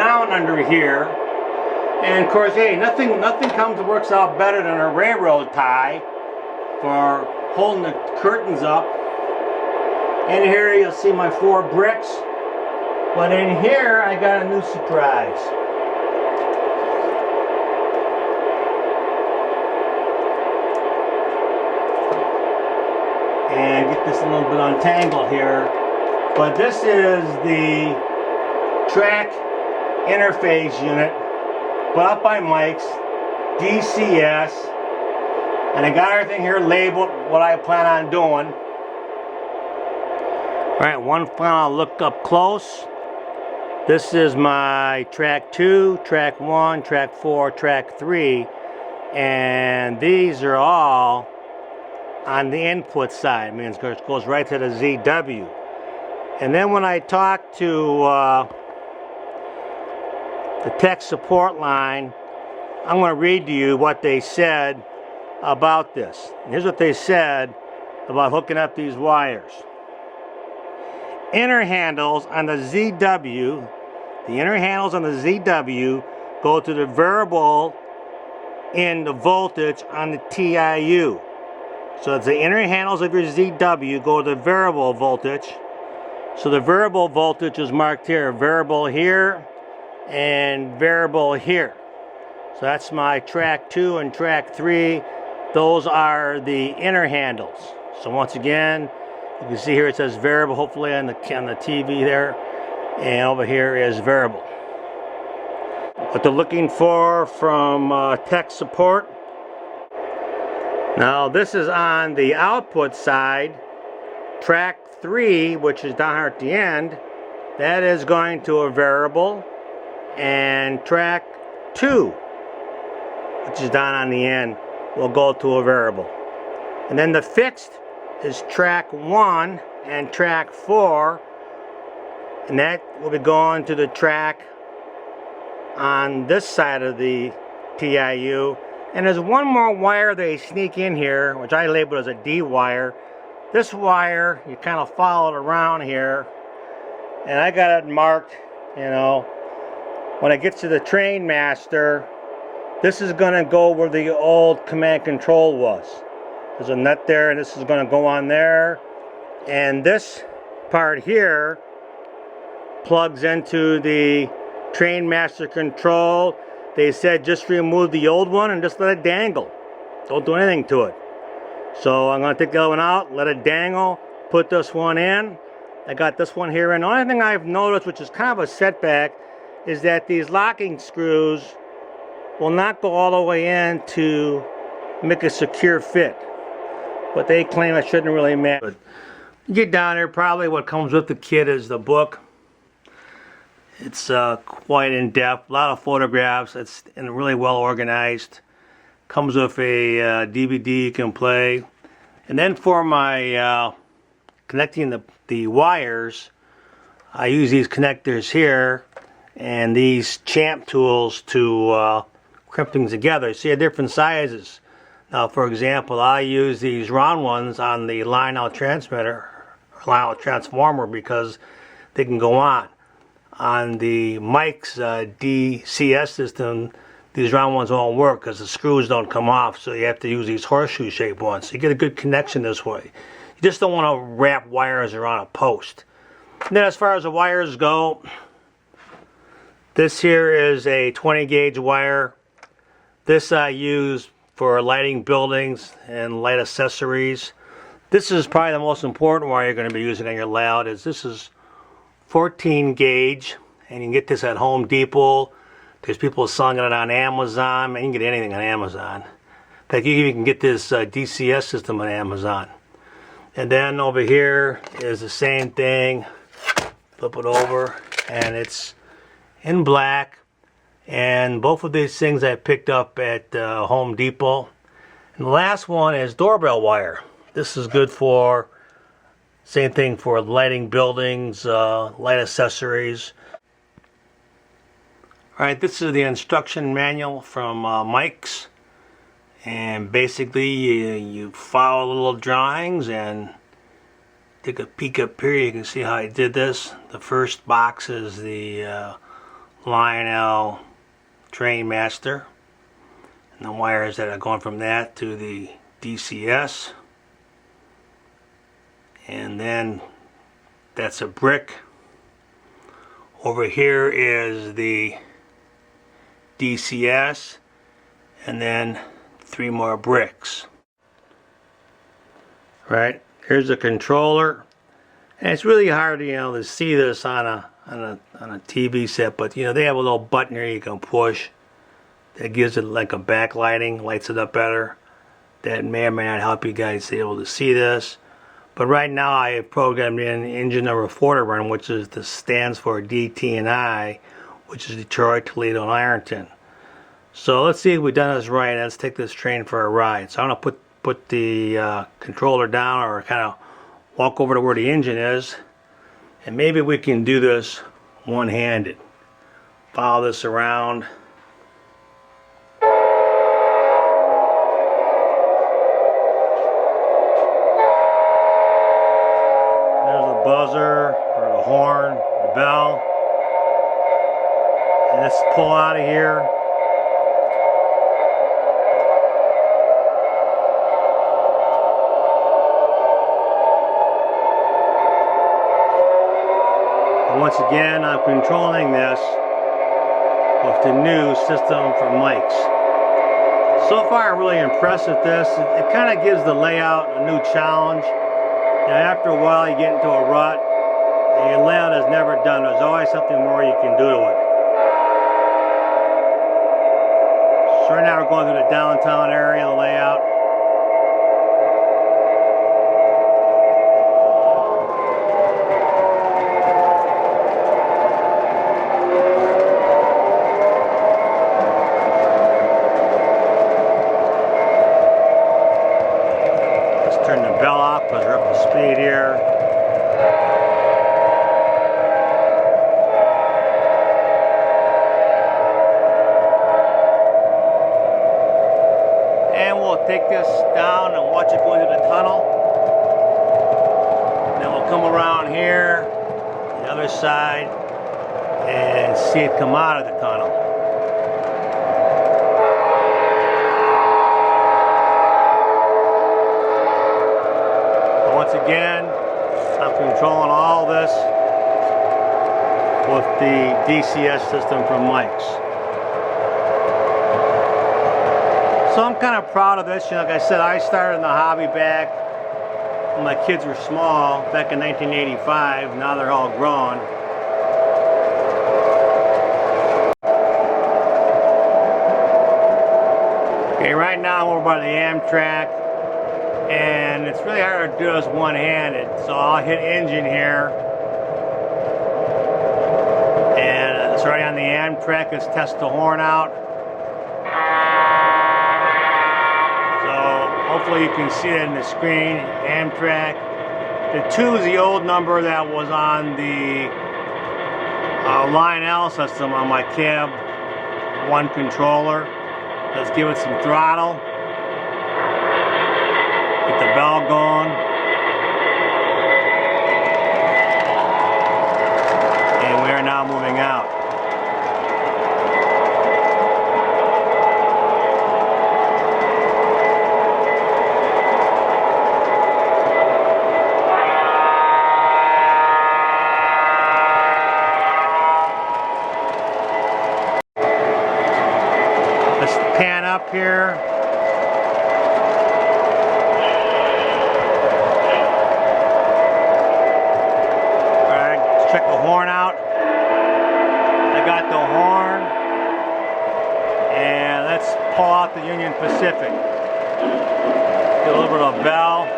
down under here. And of course, hey, nothing works out better than a railroad tie for holding the curtains up. In here you'll see my 4 bricks. But in here I got a new surprise. And get this a little bit untangled here. But this is the track interface unit put up by Mike's, DCS, and I got everything here labeled what I plan on doing. Alright, one final look up close. This is my track 2, track 1, track 4, track 3, and these are all on the input side. It means it goes right to the ZW. And then when I talk to the tech support line, I'm going to read to you what they said about this. And here's what they said about hooking up these wires. Inner handles on the ZW, go to the variable in the voltage on the TIU. So it's the inner handles of your ZW go to the variable voltage. So the variable voltage is marked here, variable here and variable here. So that's my track 2 and track 3. Those are the inner handles. So once again, you can see here it says variable, hopefully on the TV there, and over here is variable. What they're looking for from tech support. Now this is on the output side. Track 3, which is down here at the end, that is going to a variable, and track 2, which is down on the end, will go to a variable. And then the fixed is track 1 and track 4, and that will be going to the track on this side of the TIU. And there's one more wire they sneak in here, which I label as a D wire. This wire, you kind of follow it around here, and I got it marked, you know, when it gets to the train master, this is going to go where the old command control was. There's a nut there, and this is going to go on there. And this part here plugs into the train master control. They said just remove the old one and just let it dangle. Don't do anything to it. So I'm going to take the other one out, let it dangle, put this one in. I got this one here, and the only thing I've noticed, which is kind of a setback, is that these locking screws will not go all the way in to make a secure fit. But they claim it shouldn't really matter. You get down there, probably what comes with the kit is the book. It's quite in-depth, a lot of photographs, it's really well organized. Comes with a DVD you can play. And then for my connecting the wires, I use these connectors here and these champ tools to crimp things together. See, different sizes. Now, for example, I use these round ones on the Lionel transmitter, or Lionel transformer, because they can go on. On the Mike's DCS system, these round ones won't work because the screws don't come off, so you have to use these horseshoe shaped ones. So you get a good connection this way. You just don't want to wrap wires around a post. And then as far as the wires go, this here is a 20 gauge wire. This I use for lighting buildings and light accessories. This is probably the most important wire you're going to be using on your layout. This is 14 gauge, and you can get this at Home Depot. There's people selling it on Amazon. Man, you can get anything on Amazon. In fact, you even can get this DCS system on Amazon. And then over here is the same thing. Flip it over, and it's in black. And both of these things I picked up at Home Depot. And the last one is doorbell wire. This is good for, same thing for lighting buildings, light accessories. Alright, this is the instruction manual from Mike's. And basically you follow the little drawings and take a peek up here. You can see how I did this. The first box is the Lionel Train Master, and the wires that are going from that to the DCS, and then that's a brick. Over here is the DCS, and then 3 more bricks. Right, here's the controller, and it's really hard, to see this on a TV set, but they have a little button here you can push that gives it like a backlighting, lights it up better. That may or may not help you guys be able to see this. But right now I have programmed in engine number 4 to run, which stands for DT&I, which is Detroit, Toledo, and Ironton. So let's see if we've done this right. Let's take this train for a ride. So I'm going to put the controller down, or kind of walk over to where the engine is, and maybe we can do this one-handed. Follow this around. Buzzer, or the horn, the bell, and let's pull out of here. And once again, I'm controlling this with the new system for mics. So far, I'm really impressed with this. It kind of gives the layout a new challenge. After a while you get into a rut and your layout is never done. There's always something more you can do to it. So right now we're going through the downtown area, the layout. Let's turn the bell off because we're up to speed here. And we'll take this down and watch it go into the tunnel. Then we'll come around here, the other side, and see it come out of the tunnel. Once again, I'm controlling all this with the DCS system from mics. So I'm kind of proud of this. Like I said, I started in the hobby back when my kids were small, back in 1985. Now they're all grown. Okay, right now we're by the Amtrak. And it's really hard to do this one-handed, so I'll hit engine here, and it's already on the Amtrak. Let's test the horn out. So hopefully you can see it in the screen. Amtrak. The 2 is the old number that was on the Lionel system on my cab 1 controller. Let's give it some throttle. Get the bell going. And we are now moving out. Let's pan up here. Check the horn out. I got the horn. And let's pull out the Union Pacific. Get a little bit of bell.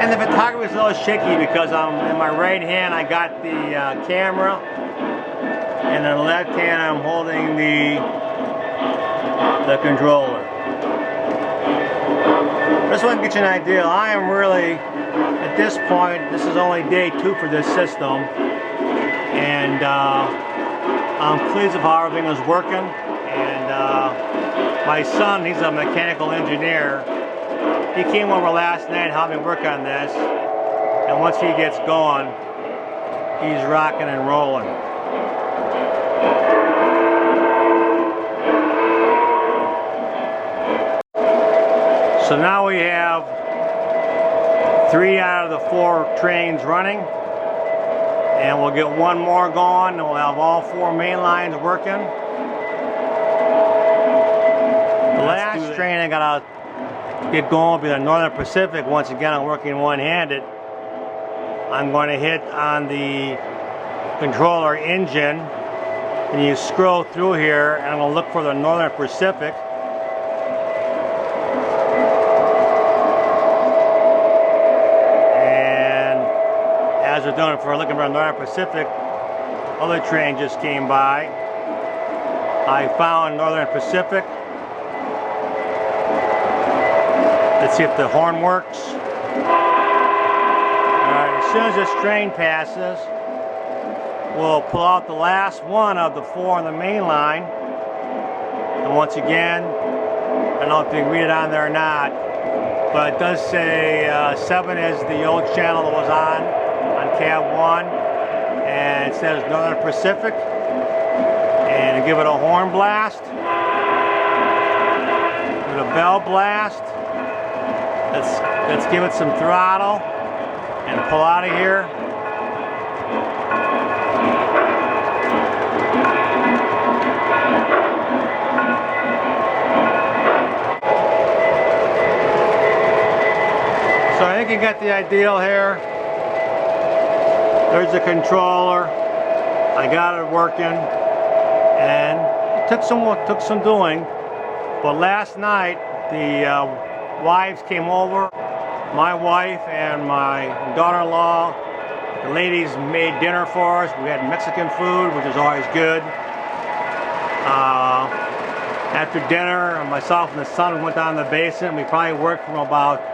And the photography is a little shaky because I'm in my right hand I got the camera, and in the left hand I'm holding the controller. Just want to get you an idea. I am really, at this point, this is only day 2 for this system, and I'm pleased with how everything is working. And my son, he's a mechanical engineer. He came over last night and helped me work on this. And once he gets going, he's rocking and rolling. So now we have 3 out of the 4 trains running, and we'll get one more going, and we'll have all 4 main lines working. The last train I gotta get going will be the Northern Pacific. Once again, I'm working one-handed. I'm going to hit on the controller engine, and you scroll through here, and I'm going to look for the Northern Pacific. As we're doing it for looking for Northern Pacific, other train just came by. I found Northern Pacific. Let's see if the horn works. Alright, as soon as this train passes, we'll pull out the last one of the 4 on the main line. And once again, I don't know if you can read it on there or not, but it does say 7 is the old channel that was on cab 1, and it says Northern Pacific, and give it a horn blast, give it a bell blast. Let's give it some throttle and pull out of here. So I think you got the idea here. There's the controller. I got it working, and it took some doing. But last night the wives came over. My wife and my daughter-in-law, the ladies made dinner for us. We had Mexican food, which is always good. After dinner, myself and the son went down to the basement. We probably worked from about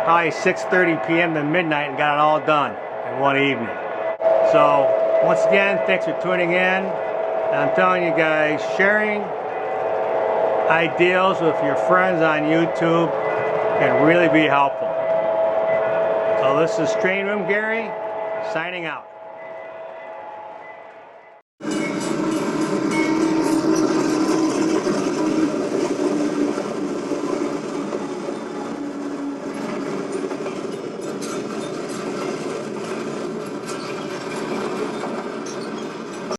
probably 6:30 p.m. to midnight and got it all done in one evening. So once again, thanks for tuning in. And I'm telling you guys, sharing ideas with your friends on YouTube can really be helpful. So this is Trainroomgary signing out.